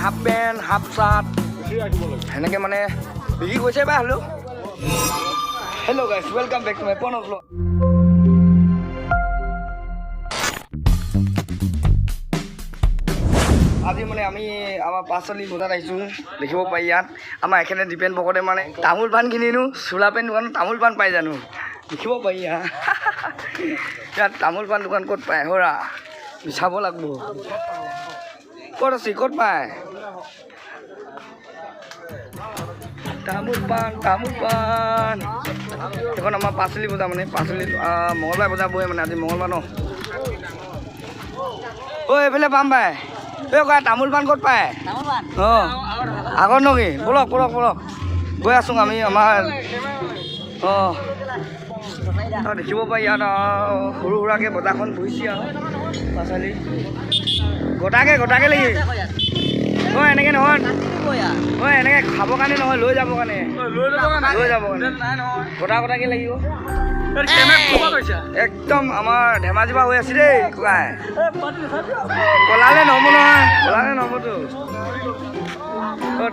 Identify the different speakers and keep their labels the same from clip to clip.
Speaker 1: half pant half shirt সেনেকৈ মানে বিক্ৰী কৰিছে বা হ'লেও hello' guys welcome back to my পন ব্লগ আজি মানে আমি আমাৰ পাচলি বজাৰত আহিছোঁ দেখিব পাৰি ইয়াত আমাৰ এখেতে দীপেন ভকতে মানে তামোল পাণ কিনিনো চোলা পেণ্ট দোকানত তামোল পাণ পাই জানো দেখিব পাৰি ইয়াত তামোল পাণ দোকান ক'ত পায় হৰা চাব লাগিব ক'ত আছে ক'ত পায় তামোল পাণ এখন আমাৰ পাচলি বজাৰ মানে পাচলি মঙলবাৰ বজাৰ বহে মানে আজি মঙলবাৰ ন ঐ এইফালে পাম পায় এই কোৱা তামোল পাণ ক'ত পায় অঁ আগত নকি বলক গৈ আছোঁ আমি আমাৰ অঁ দেখিব পাৰি ইয়াত সৰু সুৰাকৈ বজাৰখন বহিছে আৰু পাচলি গোটাকে লাগি অঁ এনেকৈ নহয় অঁ এনেকৈ খাবৰ কাৰণে নহয় লৈ যাবৰ কাৰণে গোটাকৈ লাগিব একদম আমাৰ ধেমাজি পৰা হৈ আছে দেই ককাই কলালে নহ'বতো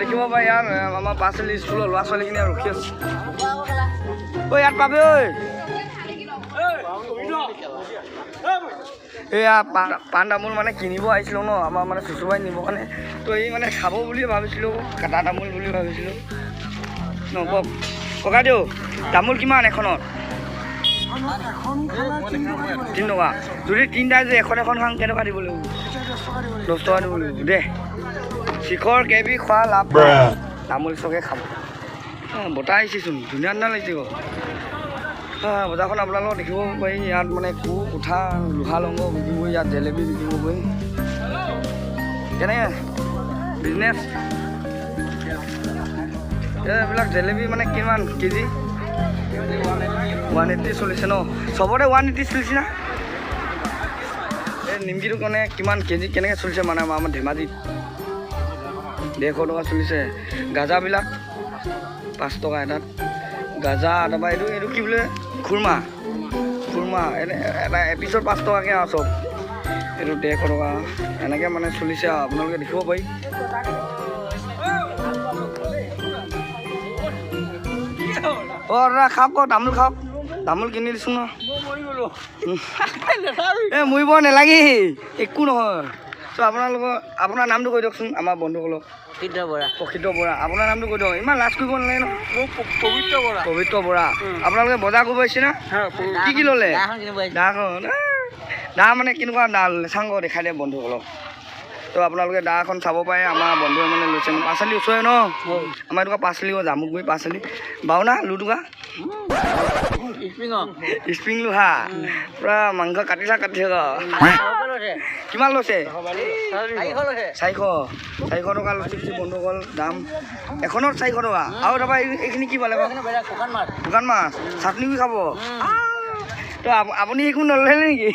Speaker 1: দেখিব পাৰি ইয়াত আমাৰ পাচলি স্কুলৰ ল'ৰা ছোৱালীখিনি ৰখি আছে ঐ ইয়াত পাবি ঐ এয়া পাণ তামোল মানে কিনিব আহিছিলোঁ ন আমাৰ মানে চুচুবাই নিবৰ কাৰণে তো এই মানে খাব বুলি ভাবিছিলোঁ কাটা তামোল বুলি ভাবিছিলোঁ ন কওক ককা দিওঁ তামোল কিমান এখনত 3 টকা যদি তিনিটা যে এখন খাওঁ কেনেকুৱা দিব লাগিব 10 টকা দিব লাগিব দে শিখৰ কেবি খোৱা লাভ তামোল চকে খাব বতাহ আহিছেচোন ধুনীয়া লাগিছে বজাৰখন আপোনালোকক দেখিব পাৰি ইয়াত মানে কোঠা লোহা লংগ বিকিব ইয়াত জেলেপি বিকিব পাৰি কেনেকৈ বিজনেছ এইবিলাক জেলেপি মানে কিমান কেজি 180 চলিছে ন চবতে 180 চলিছে না এই নিমকিটো কাৰণে কিমান কেজি কেনেকৈ চলিছে মানে আমাৰ ধেমাজিত 150 টকা চলিছে গাজাবিলাক 5 টকা এটাত গাজা তাৰপৰা এইটো কি বোলে খুৰমা এটা এপিছত 5 টকাকৈ আৰু চব এইটো 150 টকা এনেকৈ মানে চলিছে আৰু আপোনালোকে দেখিব পাৰি অঁ দাদা খাওক আকৌ তামোল কিনি দিছোঁ ন এই মৰিব নালাগে একো নহয় চ' আপোনাৰ নামটো কৈ দিয়কচোন আমাৰ বন্ধুসকলক প্ৰসিদ্ধ বৰা আপোনাৰ নামটো কৈ দিয়ক ইমান লাজ কৰিব নালাগে ন পবিত্ৰ বৰা আপোনালোকে বজাৰ কৰিব আহিছে না কি ল'লে দা মানে কেনেকুৱা দা ল'লে চাংগ দেখাই দিয়ে বন্ধুসকলক তো আপোনালোকে দা এখন চাব পাৰে আমাৰ বন্ধুৱে মানে লৈছে পাচলি ওচৰে ন আমাৰ এইটো পাচলি জামুকগুৰি পাচলি বাওনা লুটুকা স্প্ৰিং লোহা পূৰা মাংস কাটি থাক কিমান লৈছে 400 টকা লৈছে বন্ধুসকল দাম এখনত 400 টকা আৰু তাৰপৰা এইখিনি কি পালে শুকান মাছ চাটনি খাব তো আপুনি একো নল'লে নেকি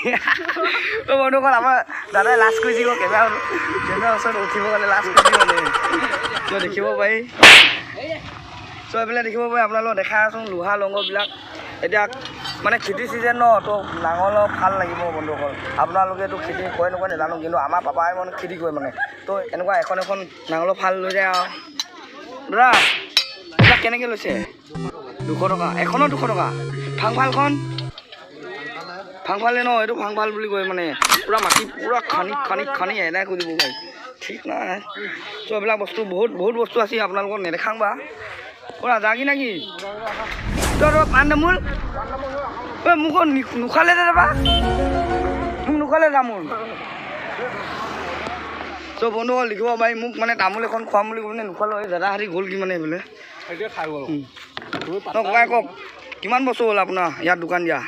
Speaker 1: তো বন্ধুসকল আমাৰ দাদাই লাজ কৰিছে কেমেৰা ওচৰত উঠিব কাৰণে লাজ কৰিছে মানে তো দেখিব পাৰি চ' এইবিলাক দেখিব পাৰি আপোনালোকক দেখাই আছোঁ লোহা লংগবিলাক এতিয়া মানে খেতি চিজন ন তো নাঙল ভাল লাগিব বন্ধুসকল আপোনালোকেতো খেতি কৰে নকৰে নাজানো কিন্তু আমাৰ পাপাই মানে খেতি কৰে মানে তো এনেকুৱা এখন নাঙলৰ ফাল লৈ যায় আৰু দাদা এইবিলাক কেনেকৈ লৈছে 200 টকা এখনত 200 টকা ফাংফালে ন এইটো ফাংফাল বুলি কয় মানে পূৰা মাটি পূৰা খানি এদাই কৰি দিব পাৰি ঠিক নাই ত' এইবিলাক বস্তু বহুত বস্তু আছে আপোনালোকক নেদেখাং বা পূৰা যাগি নাকি তোৰ পাণ তামোল ঐ মোক নুখালে দাদা মোক নুখালে তামোল চ' বন্ধুসকল লিখিব পাৰি মোক মানে তামোল এখন খুৱাম বুলি কৈ নুখুৱালোঁ এই দাদা হাতি গ'ল কি মানে এইফালে ককাই কওক কিমান বছৰ হ'ল আপোনাৰ ইয়াত দোকান দিয়া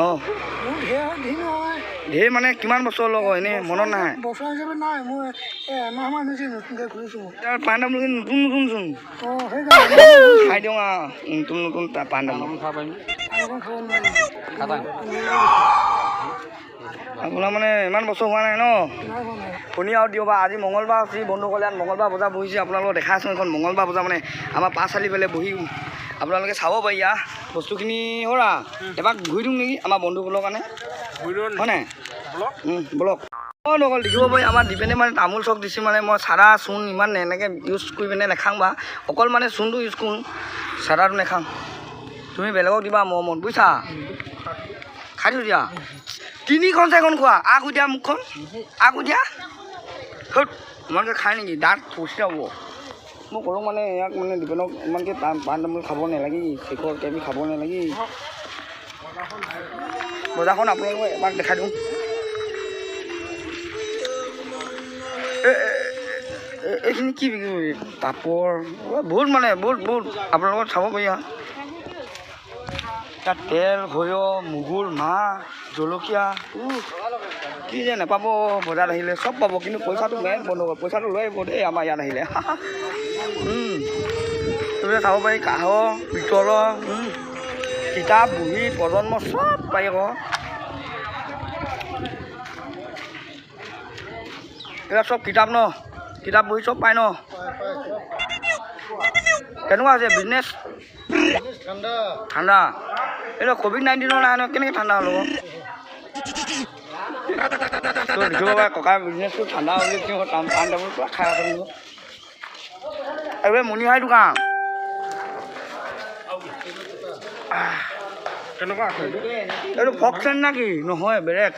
Speaker 1: অঁ ঢেৰ মানে কিমান বছৰ লগ এনেই মনত নাহে পাণ তামোল নতুনচোন খাই দিওঁ নতুন পাণ তামোল আপোনাৰ মানে ইমান বছৰ হোৱা নাই ন শুনি আৰু দিয়ক আজি মঙলবাৰ আছে বন্ধুসকলে ইয়াত মঙলবাৰ বজাৰ বহিছে আপোনালোকক দেখাই আছোঁ এখন মঙলবাৰ বজাৰ মানে আমাৰ পাঁচআলি ফালে বহি আপোনালোকে চাব পাৰি ইয়াৰ বস্তুখিনি হৰা এবাৰ ঘূৰি দিওঁ নেকি আমাৰ বন্ধুসকলৰ কাৰণে হয় নাই বলক নগ'ল দেখিব পাৰি আমাৰ দিপেনে মানে তামোল চক দিছে মানে মই চাদা চূণ ইমান এনেকৈ ইউজ কৰি পিনে নাখাওঁ বা অকল মানে চূণটো ইউজ কৰোঁ চাদাটো নাখাওঁ তুমি বেলেগক দিবা মন বুজিছা খাই থৈ দিয়া 3খন 4খন খোৱা আগু দিয়া মুখখন আগু দিয়া ইমানকৈ খাই নেকি দাঁত ফচি হ'ব মই ক'লোঁ মানে ইয়াক মানে দিপেনক ইমানকৈ পাণ তামোল খাব নালাগে শেষৰ কেবি খাব নালাগে বজাৰখন আপোনালোকক এবাৰ দেখাই দিওঁ এইখিনি কি বিক্ৰী পাপৰ বহুত মানে বহুত আপোনালোকক চাব পাৰি তাত তেল সৰিয়হ মগুৰ মাহ জলকীয়া কি যে নাপাব বজাৰত আহিলে চব পাব কিন্তু পইচাটো মেইন বন্ধ কৰিব পইচাটো লৈ আহিব দেই আমাৰ ইয়াত আহিলে এইবিলাক চাব পাৰি কাঁহৰ পিতলৰ কিতাপ বহী প্ৰজন্ম চব পাৰি আকৌ এইবিলাক চব কিতাপ ন কিতাপ বহী চব পায় ন কেনেকুৱা হৈছে বিজনেছ ঠাণ্ডা এইটো COVID-19 নাই ন কেনেকৈ ঠাণ্ডা হ'ল তো দেখিব পাৰে ককাৰ বিজনেছটো ঠাণ্ডা হ'লে কি হয় পাণ তামোল পূৰা খাই আছে এইবাৰ মণিহাৰী দোকান কেনেকুৱা আছে এইটো ফক চেন নে কি নহয় বেলেগ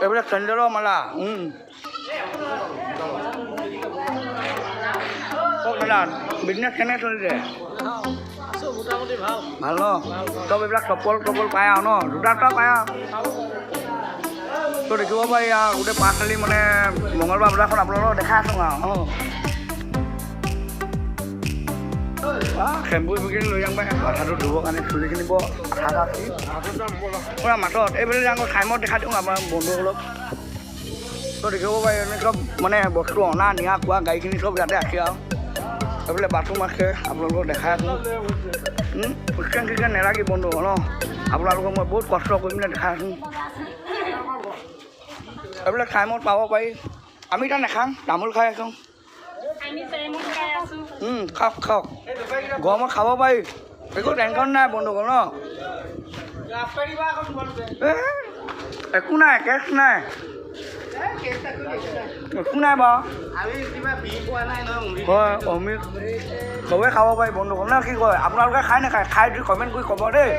Speaker 1: এইবিলাক চেণ্ডেলৰ মালা কওক দাদা বিজনেছ কেনেকৈ চলিছে ভাল ন চব এইবিলাক চপল পায় আৰু ন দুটা পায় আৰু তো দেখিব পাৰি আৰু গোটেই পাঁচআলি মানে মঙলবাৰ বজাৰখন আপোনালোকক দেখাই আছোঁ আৰু চেম্পু বিক্ৰী লৈ যাম পাই মাথাটো ধুবৰ কাৰণে চুলিখিনি বৰ আঠা পূৰা মাতত এইবিলাক আকৌ খাইমত দেখাই দিওঁ আমাৰ বন্ধুসকলক তো দেখিব পাৰি এনে চব মানে বস্তু অনা নিয়া খোৱা গাড়ীখিনি চব ইয়াতে আছে আৰু এইফালে বাথৰুম আছে আপোনালোকক দেখাই আছোঁ চিকেন নেলাগি বন্ধু ন আপোনালোকক মই বহুত কষ্ট কৰি পিনে দেখাই আছোঁ এইবিলাক খাইমত পাব পাৰি আমি এতিয়া নাখাওঁ তামোল খাই আছোঁ খাওক গৰমত খাব পাৰি একো টেনশ্যন নাই বন্ধুসকল ন একো নাই কেছ নাই একো নাই বাৰু হয় অমিত চবেই খাব পাৰি বন্ধুসকল ন কি কয় আপোনালোকে খাই নাখায় খাই দি কমেণ্ট কৰি ক'ব দেই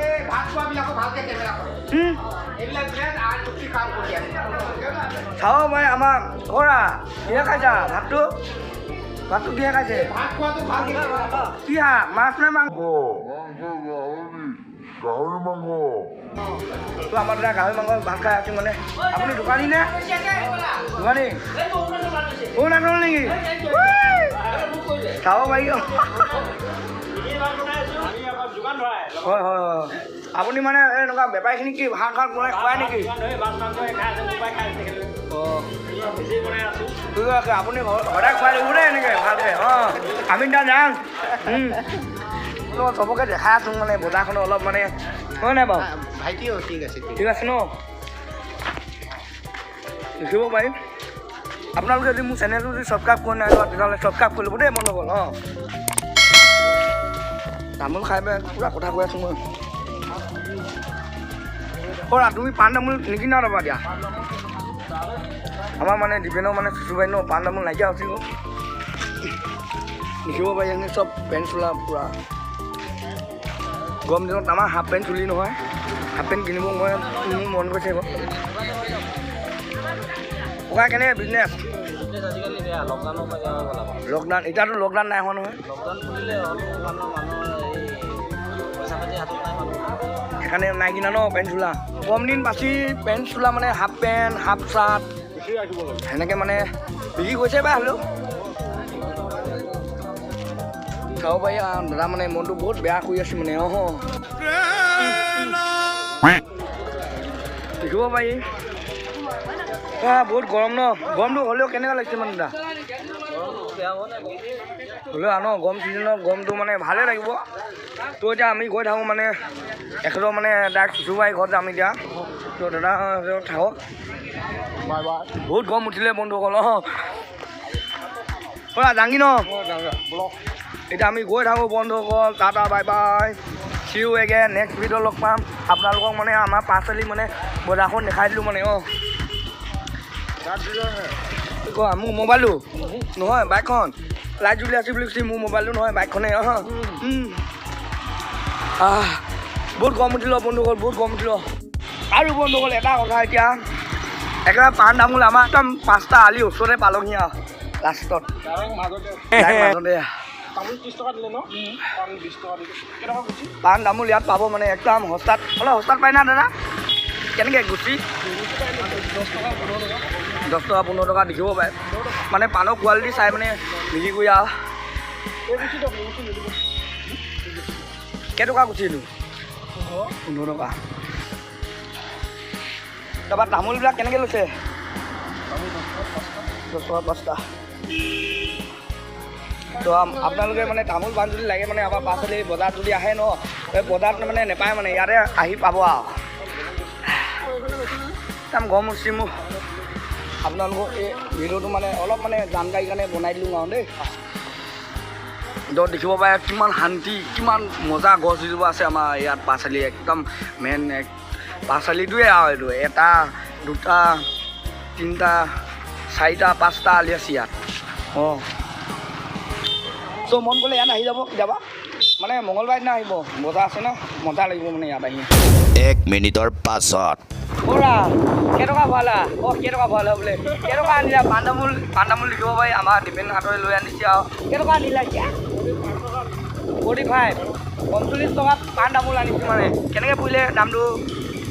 Speaker 1: চাব পাৰে আমাৰ ঘৰা কিহে খাইছা ভাতটো কিহে খাইছে কি শাক মাছ নে মাংস গাহৰি মাংস তো আমাৰ দাদা গাহৰি মাংস ভাত খাই আছোঁ মানে আপুনি দোকানী নে দোকানী নাটল নেকি চাব পাৰি হয় আপুনি মানে এনেকুৱা বেপাৰীখিনি কি ভাত বনাই খুৱাই নেকি ঠিক আছে আপুনি সদায় খুৱাই দিব দেই এনেকৈ ভালকৈ আমি তাত যাম চবকে দেখাই আছোঁ মানে বজাৰখনো অলপ মানে হয় নাই বাৰু ভাইটিও ঠিক আছে ন দেখিব পাৰিম আপোনালোকে যদি মোৰ চেনেলটো যদি ছাবস্ক্ৰাইব কৰি নাই তেতিয়াহ'লে ছাবস্ক্ৰাইব কৰি ল'ব দেই মোৰ লগত তামোল খাই পেলাই পূৰা কথা কৈ আছোঁ মই তুমি পাণ তামোল নিকিনা ৰ'বা দিয়া আমাৰ মানে দিপেনৰ মানে চুচুবাই ন পাণ তামোল নাইকিয়া হৈছিল দেখিব পাৰি এনে চব পেণ্ট চোলা পূৰা গৰম দিনত আমাৰ হাফ পেণ্ট চুলি নহয় হাফ পেণ্ট কিনিব মই মোৰ মন গৈছে আকৌ ককা কেনেকৈ বিজনেছ লকডাউন এতিয়াতো লকডাউন নাই হোৱা নহয় সেইকাৰণে নাই কিনা ন পেণ্ট চোলা কম দিন বাচি পেণ্ট চোলা মানে হাফ পেণ্ট হাফ চাৰ্ট সেনেকৈ মানে বিক্ৰী কৰিছে বা হ'লেও চাব পাৰি আৰু দাদা মানে মনটো বহুত বেয়া কৰি আছোঁ মানে দেখিব পাৰি বহুত গৰম ন গৰমটো হ'লেও কেনেকুৱা লাগিছে মানে দাদা হ'লেও ন গৰম ছিজনত গৰমটো মানে ভালেই লাগিব তো এতিয়া আমি গৈ থাকোঁ মানে একেবাৰে মানে ডাইৰেক্ট চুচুবাই ঘৰত যাম এতিয়া তো দাদা থাকক বহুত গৰম উঠিলে বন্ধুসকল জাংগি ন এতিয়া আমি গৈ থাকোঁ বন্ধুসকল tata bye bye see you again next video' লগ পাম আপোনালোকক মানে আমাৰ পাঁচআলি মানে বজাৰখন দেখাই দিলোঁ মানে কোৱা মোৰ মোবাইলটো নহয় বাইকখন লাইট জ্বলি আছে বুলি কৈছে মোৰ মোবাইলটো নহয় বাইকখনে বহুত গৰম উঠিল বন্ধুসকল বহুত গৰম উঠিল আৰু বন্ধুসকল এটা কথা এতিয়া একেবাৰে পাণ তামোল আমাৰ একদম 5টা আলি ওচৰতে পালোহি আৰু লাষ্টত মাজতে পাণ তামোল ইয়াত পাব মানে একদম সস্তাত অলপ সস্তাত পাই না দাদা কেনেকৈ গুচি 10 টকা 15 টকা দেখিব পাৰে মানে পাণৰ কোৱালিটি চাই মানে বিক্ৰী কৰি আৰু কেইটকা গুচি এইটো 15 টকা তাৰপৰা তামোলবিলাক কেনেকৈ লৈছে 10 টকা 5টা তো আপোনালোকে মানে তামোল পাণ যদি লাগে মানে আমাৰ পাচলি বজাৰত যদি আহে ন এই বজাৰত মানে নেপায় মানে ইয়াতে আহি পাব আৰু একদম গৰম উঠিছে মোৰ আপোনালোকক এই ভিডিঅ'টো মানে অলপ মানে জানকাৰী কাৰণে বনাই দিলোঁ আৰু দেই য'ত দেখিব পাৰে কিমান শান্তি কিমান মজা গছ এজোপা আছে আমাৰ ইয়াত পাচলি একদম মেইন পাচলিটোৱে আৰু এইটো 1 2 3 4 5টা আলি আছে ইয়াত চ' মন গ'লে ইয়াত আহি যাব কেতিয়াবা মানে মঙলবাৰ দিনা আহিব বজাৰ আছে ন মজা লাগিব মানে ইয়াত আহি
Speaker 2: 1 মিনিটৰ পাছত
Speaker 1: বৰা কেইটকা ভৰালা কেইটকা ভৰালা বোলে কেইটকা আনিলা পাণ তামোল দেখিব পাৰি আমাৰ দীপেন হাতৰে লৈ আনিছে আৰু কেইটকা আনিলা এতিয়া 45 45 টকাত পাণ তামোল আনিছোঁ মানে কেনেকৈ পৰিলে দামটো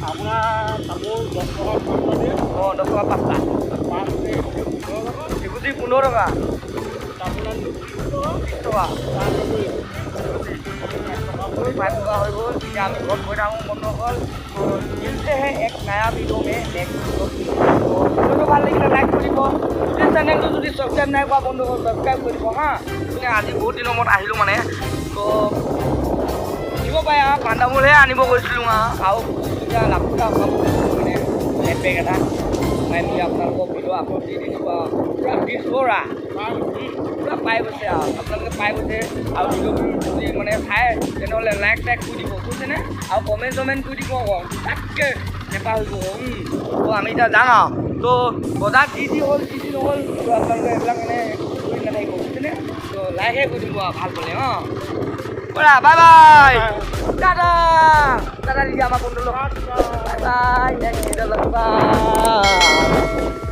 Speaker 1: আপোনাৰ তামোল 10 টকা 5টা এগুচি 15 টকা টকা 5 টকা হৈ গ'ল এতিয়া আমি ঘৰত গৈ থাকোঁ বন্ধুসকল মিলতেহে এক নয়া ভিডিঅ' মে ভিডিঅ'টো ভাল লাগিলে লাইক কৰিব যদি চেনেলটো যদি ছাবস্ক্ৰাইব নাই কৰা বন্ধুসকল ছাবস্ক্ৰাইব কৰি দিব হা আজি বহুত দিনৰ মূৰত আহিলোঁ মানে তো দিব পাৰে আৰু পাণ তামোলহে আনিব গৈছিলোঁ আৰু এতিয়া লাভটা মানে নেট বেগ এটা আমি আপোনালোকক ভিডিঅ' আপলোড দি দিছোঁ আৰু পূৰা বিচৰা পূৰা পাই গৈছে আৰু আপোনালোকে পাই গৈছে আৰু ভিডিঅ'বোৰ যদি মানে চাই তেনেহ'লে লাইক কৰি দিব বুজিছেনে আৰু কমেণ্ট কৰি দিব আকৌ তাতকৈ নেপাহৰিব তো আমি এতিয়া যাওঁ আৰু তো বজাৰত যি হ'ল যি নহ'ল তো আপোনালোকে এইবিলাক মানে কৰি নাথাকিব বুজিছেনে তো লাইকহে কৰি দিব আৰু ভাল পালে বৰা বাই বাই দাদা দিদি আমাৰ বন্ধু বাই বাই নেক্সট ভিডিঅ' লগ পাম